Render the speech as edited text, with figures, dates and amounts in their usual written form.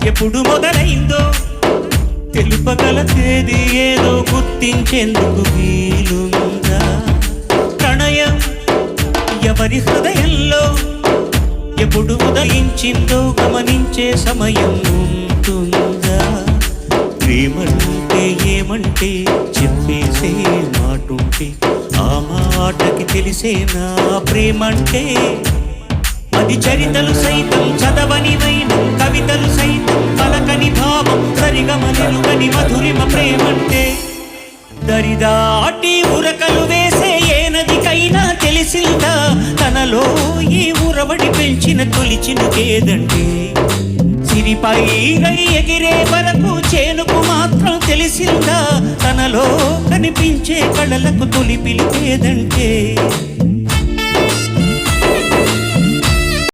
ఎప్పుడు మొదలైందో తెలుపగల తేదీ ఏదో గుర్తించేందుకు వీలుందా? ప్రణయం ఎవరి హృదయంలో ఎప్పుడు ఉదయించిందో గమనించే సమయం ఉంటుందా? ప్రేమంటే ఏమంటే చెప్పేసే మాటుంటే ఆ మాటకి తెలిసేనా ప్రేమంటే? అది చరితలు సైతం చదవని వైనం, కవితలు సైతం పలకని భావం, సరిగమనిలుగని మధురిమ ప్రేమంటే. దరిదాటి ఉరకలు వేసే ఏ నదికైనా తెలిసిందా తనలో ఈ ఉరవడి పెంచిన తొలి చినుకేదంటే? సిరిపై ఎగిరే వరకు చేనుకు మాత్రం తెలిసిందా తనలో కనిపించే కళలకు తొలి పిలిపేదంటే?